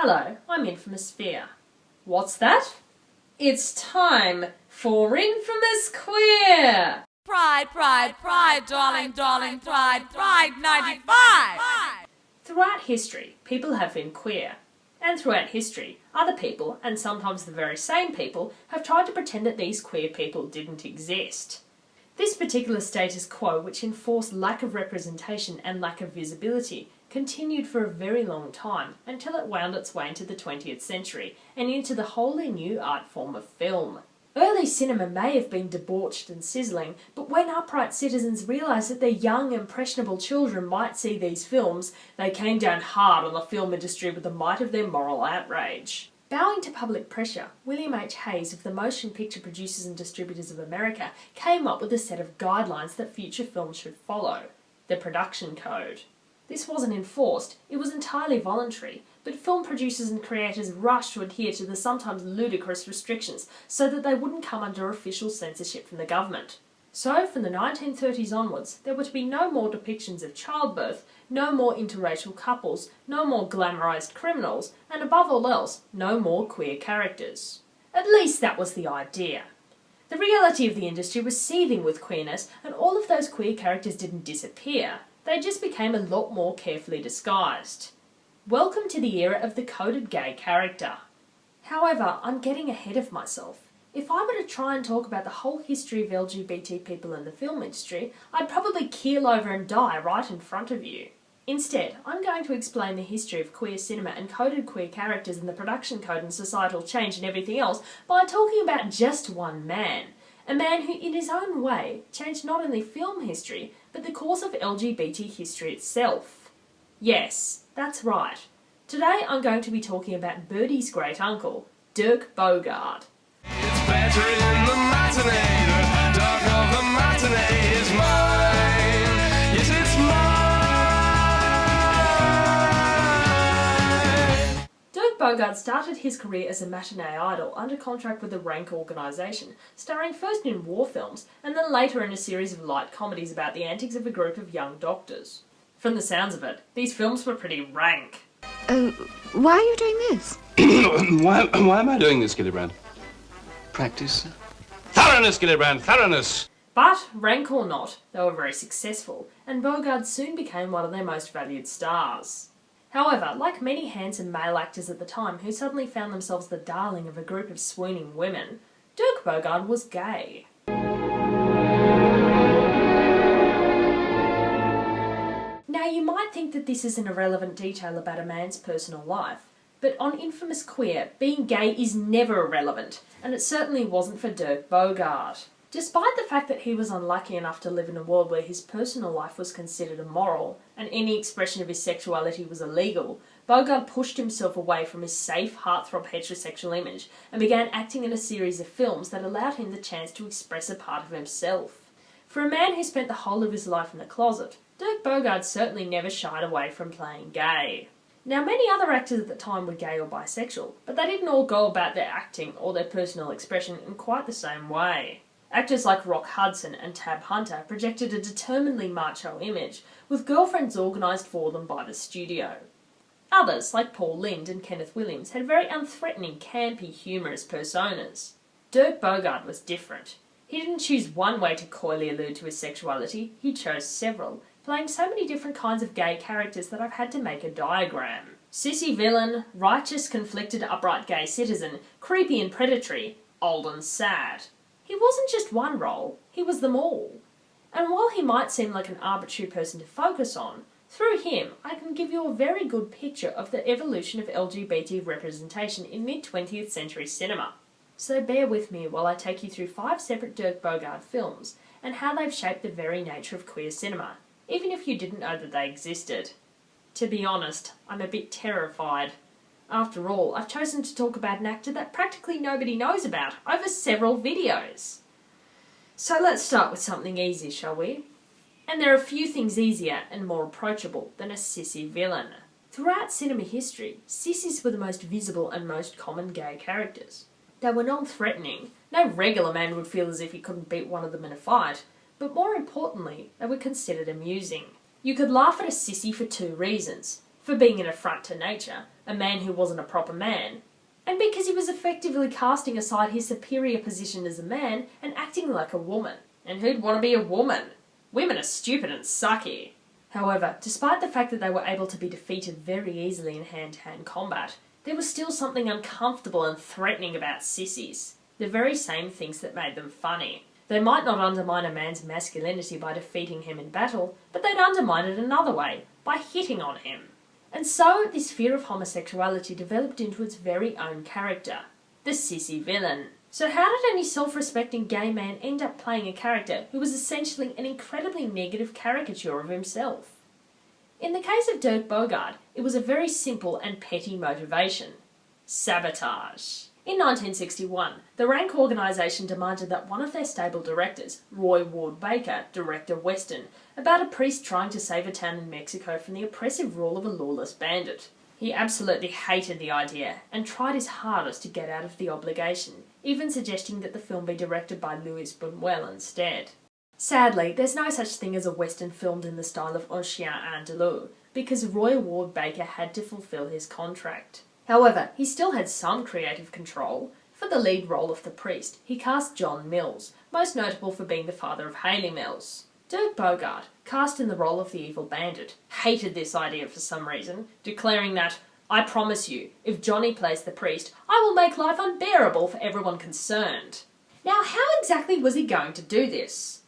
Hello, I'm Infamous Fear. What's that? It's time for Infamous Queer! Pride, pride, pride, darling, darling, pride, pride 95! Throughout history, people have been queer. And throughout history, other people, and sometimes the very same people, have tried to pretend that these queer people didn't exist. This particular status quo, which enforced lack of representation and lack of visibility, continued for a very long time until it wound its way into the 20th century and into the wholly new art form of film. Early cinema may have been debauched and sizzling, but when upright citizens realised that their young, impressionable children might see these films, they came down hard on the film industry with the might of their moral outrage. Bowing to public pressure, William H. Hayes of the Motion Picture Producers and Distributors of America came up with a set of guidelines that future films should follow: the Production Code. This wasn't enforced, it was entirely voluntary, but film producers and creators rushed to adhere to the sometimes ludicrous restrictions so that they wouldn't come under official censorship from the government. So, from the 1930s onwards, there were to be no more depictions of childbirth, no more interracial couples, no more glamorised criminals, and above all else, no more queer characters. At least that was the idea. The reality of the industry was seething with queerness, and all of those queer characters didn't disappear. They just became a lot more carefully disguised. Welcome to the era of the coded gay character. However, I'm getting ahead of myself. If I were to try and talk about the whole history of LGBT people in the film industry, I'd probably keel over and die right in front of you. Instead, I'm going to explain the history of queer cinema and coded queer characters and the production code and societal change and everything else by talking about just one man. A man who, in his own way, changed not only film history, but the course of LGBT history itself. Yes, that's right. Today I'm going to be talking about Birdie's great uncle, Dirk Bogarde. It's better in the matinee, the dark of the matinee is mine. Yes, it's mine. Dirk Bogarde started his career as a matinee idol under contract with the Rank organisation, starring first in war films and then later in a series of light comedies about the antics of a group of young doctors. From the sounds of it, these films were pretty rank. Why are you doing this? why am I doing this, Gillibrand? Practice. Thoroughness, Gillibrand, thoroughness! But, rank or not, they were very successful, and Bogart soon became one of their most valued stars. However, like many handsome male actors at the time who suddenly found themselves the darling of a group of swooning women, Dirk Bogarde was gay. Now, you might think that this is an irrelevant detail about a man's personal life, but on Infamous Queer, being gay is never irrelevant, and it certainly wasn't for Dirk Bogarde. Despite the fact that he was unlucky enough to live in a world where his personal life was considered immoral, and any expression of his sexuality was illegal, Bogart pushed himself away from his safe, heartthrob heterosexual image and began acting in a series of films that allowed him the chance to express a part of himself. For a man who spent the whole of his life in the closet, Dirk Bogarde certainly never shied away from playing gay. Now, many other actors at the time were gay or bisexual, but they didn't all go about their acting or their personal expression in quite the same way. Actors like Rock Hudson and Tab Hunter projected a determinedly macho image, with girlfriends organised for them by the studio. Others, like Paul Lynde and Kenneth Williams, had very unthreatening, campy, humorous personas. Dirk Bogarde was different. He didn't choose one way to coyly allude to his sexuality, he chose several, playing so many different kinds of gay characters that I've had to make a diagram. Sissy villain, righteous, conflicted, upright gay citizen, creepy and predatory, old and sad. He wasn't just one role, he was them all. And while he might seem like an arbitrary person to focus on, through him I can give you a very good picture of the evolution of LGBT representation in mid-20th century cinema. So bear with me while I take you through 5 separate Dirk Bogarde films and how they've shaped the very nature of queer cinema, even if you didn't know that they existed. To be honest, I'm a bit terrified. After all, I've chosen to talk about an actor that practically nobody knows about over several videos. So let's start with something easy, shall we? And there are few things easier and more approachable than a sissy villain. Throughout cinema history, sissies were the most visible and most common gay characters. They were non-threatening. No regular man would feel as if he couldn't beat one of them in a fight. But more importantly, they were considered amusing. You could laugh at a sissy for 2 reasons. For being an affront to nature, a man who wasn't a proper man, and because he was effectively casting aside his superior position as a man and acting like a woman. And who'd want to be a woman? Women are stupid and sucky. However, despite the fact that they were able to be defeated very easily in hand-to-hand combat, there was still something uncomfortable and threatening about sissies. The very same things that made them funny. They might not undermine a man's masculinity by defeating him in battle, but they'd undermine it another way, by hitting on him. And so, this fear of homosexuality developed into its very own character, the sissy villain. So how did any self-respecting gay man end up playing a character who was essentially an incredibly negative caricature of himself? In the case of Dirk Bogarde, it was a very simple and petty motivation: sabotage. In 1961, the Rank organisation demanded that one of their stable directors, Roy Ward Baker, direct a western about a priest trying to save a town in Mexico from the oppressive rule of a lawless bandit. He absolutely hated the idea and tried his hardest to get out of the obligation, even suggesting that the film be directed by Louis Buñuel instead. Sadly, there's no such thing as a western filmed in the style of Un Chien Andalou, because Roy Ward Baker had to fulfil his contract. However, he still had some creative control. For the lead role of the priest, he cast John Mills, most notable for being the father of Hayley Mills. Dirk Bogarde, cast in the role of the evil bandit, hated this idea for some reason, declaring that, "I promise you, if Johnny plays the priest, I will make life unbearable for everyone concerned." Now, how exactly was he going to do this?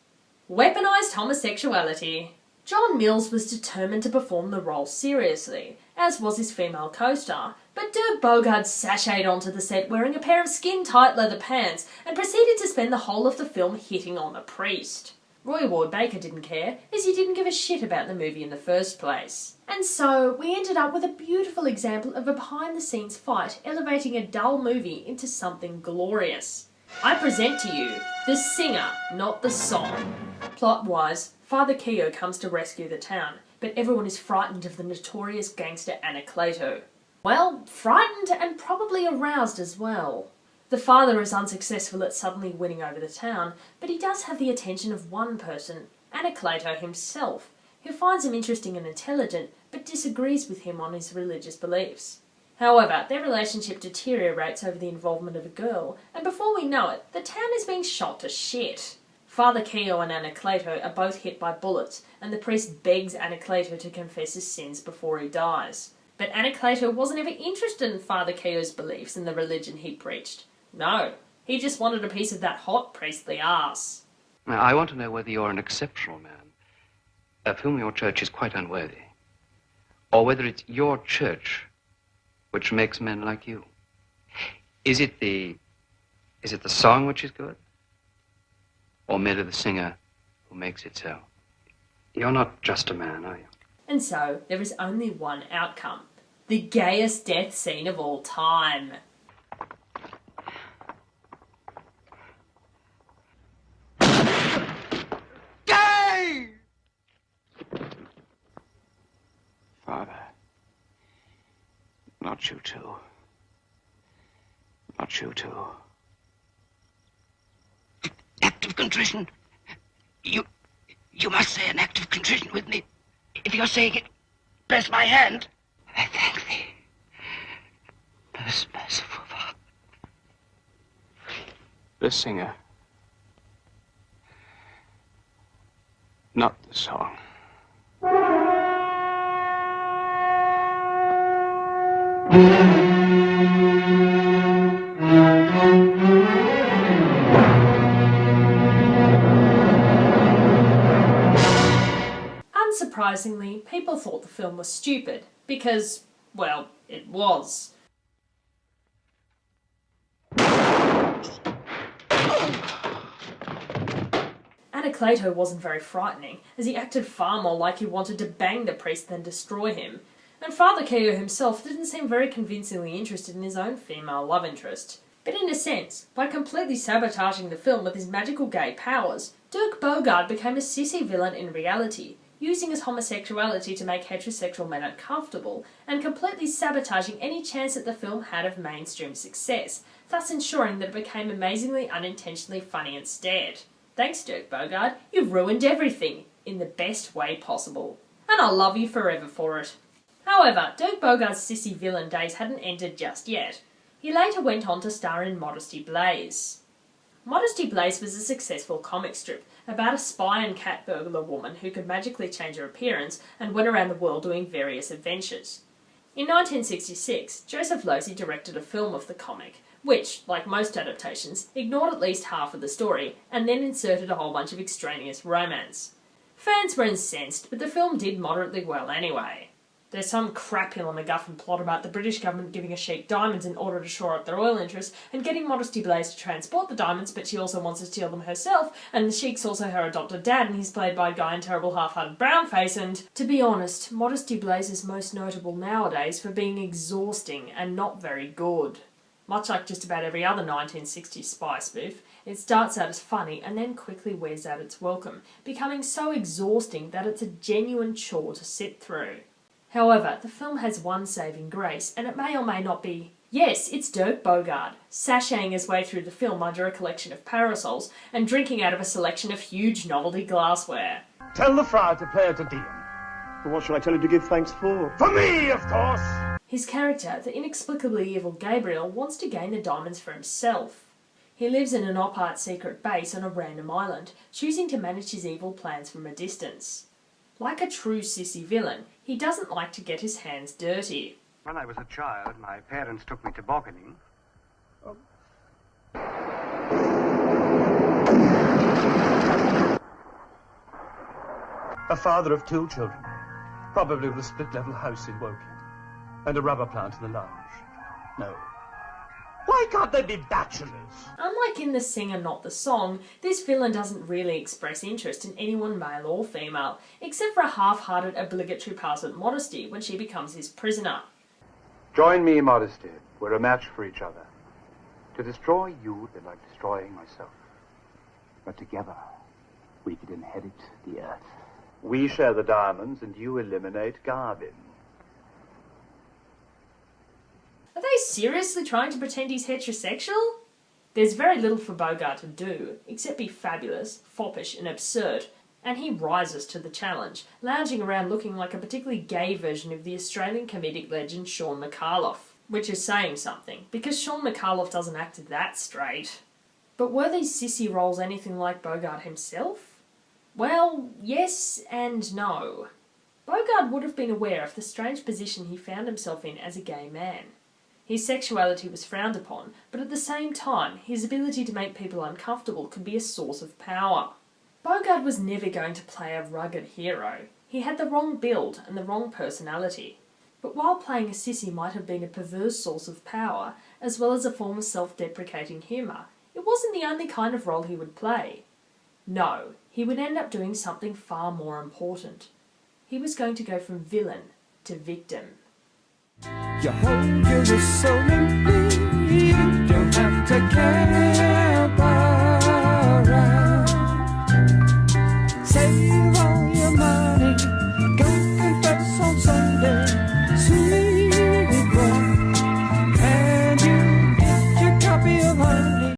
Weaponised homosexuality. John Mills was determined to perform the role seriously, as was his female co-star, but Dirk Bogarde sashayed onto the set wearing a pair of skin-tight leather pants and proceeded to spend the whole of the film hitting on the priest. Roy Ward Baker didn't care, as he didn't give a shit about the movie in the first place. And so, we ended up with a beautiful example of a behind-the-scenes fight elevating a dull movie into something glorious. I present to you the singer, not the song. Plot-wise, Father Keogh comes to rescue the town, but everyone is frightened of the notorious gangster Anacleto. Well, frightened and probably aroused as well. The father is unsuccessful at suddenly winning over the town, but he does have the attention of one person, Anacleto himself, who finds him interesting and intelligent, but disagrees with him on his religious beliefs. However, their relationship deteriorates over the involvement of a girl, and before we know it, the town is being shot to shit. Father Keogh and Anacleto are both hit by bullets, and the priest begs Anacleto to confess his sins before he dies. But Anacleto wasn't ever interested in Father Keogh's beliefs and the religion he preached. No, he just wanted a piece of that hot priestly arse. Now, I want to know whether you're an exceptional man, of whom your church is quite unworthy, or whether it's your church which makes men like you. Is it the song which is good, or merely the singer who makes it so? You're not just a man, are you? And so, there is only one outcome. The gayest death scene of all time. Gay! Father, not you too. Not you too. Act of contrition. You must say an act of contrition with me. If you're saying it, press my hand. I thank thee, most merciful Father. The singer. Not the song. Unsurprisingly, people thought the film was stupid, because, well, it was. Anacleto wasn't very frightening, as he acted far more like he wanted to bang the priest than destroy him, and Father Keogh himself didn't seem very convincingly interested in his own female love interest. But in a sense, by completely sabotaging the film with his magical gay powers, Dirk Bogarde became a sissy villain in reality, using his homosexuality to make heterosexual men uncomfortable, and completely sabotaging any chance that the film had of mainstream success, thus ensuring that it became amazingly unintentionally funny instead. Thanks, Dirk Bogarde, you've ruined everything, in the best way possible. And I'll love you forever for it. However, Dirk Bogarde's Sissy villain days hadn't ended just yet. He later went on to star in Modesty Blaze. Modesty Blaze was a successful comic strip about a spy and cat burglar woman who could magically change her appearance and went around the world doing various adventures. In 1966, Joseph Losey directed a film of the comic, which, like most adaptations, ignored at least half of the story and then inserted a whole bunch of extraneous romance. Fans were incensed, but the film did moderately well anyway. There's some crap hill on MacGuffin plot about the British government giving a sheik diamonds in order to shore up their oil interests and getting Modesty Blaze to transport the diamonds, but she also wants to steal them herself, and the sheik's also her adopted dad and he's played by a guy in terrible half-hearted brownface, and to be honest, Modesty Blaze is most notable nowadays for being exhausting and not very good. Much like just about every other 1960s spy spoof, it starts out as funny and then quickly wears out its welcome, becoming so exhausting that it's a genuine chore to sit through. However, the film has one saving grace, and it may or may not be, yes, it's Dirk Bogarde, sashaying his way through the film under a collection of parasols and drinking out of a selection of huge novelty glassware. Tell the friar to play at a diem. But what shall I tell him to give thanks for? For me, of course! His character, the inexplicably evil Gabriel, wants to gain the diamonds for himself. He lives in an op-art secret base on a random island, choosing to manage his evil plans from a distance. Like a true sissy villain, he doesn't like to get his hands dirty. When I was a child, my parents took me tobogganing. A father of 2 children, probably with a split-level house in Woking, and a rubber plant in the lounge. No. Why can't they be bachelors? Unlike in The Singer Not the Song, this villain doesn't really express interest in anyone male or female, except for a half-hearted obligatory pass at Modesty when she becomes his prisoner. Join me, Modesty. We're a match for each other. To destroy you, they're like destroying myself. But together, we could inherit the earth. We share the diamonds, and you eliminate Garvin. Are they seriously trying to pretend he's heterosexual? There's very little for Bogart to do, except be fabulous, foppish and absurd, and he rises to the challenge, lounging around looking like a particularly gay version of the Australian comedic legend Sean McAuliffe, which is saying something, because Sean McAuliffe doesn't act that straight. But were these sissy roles anything like Bogart himself? Well, yes and no. Bogart would have been aware of the strange position he found himself in as a gay man. His sexuality was frowned upon, but at the same time, his ability to make people uncomfortable could be a source of power. Bogart was never going to play a rugged hero. He had the wrong build and the wrong personality. But while playing a sissy might have been a perverse source of power, as well as a form of self-deprecating humour, it wasn't the only kind of role he would play. No, he would end up doing something far more important. He was going to go from villain to victim. Your hunger is so empty.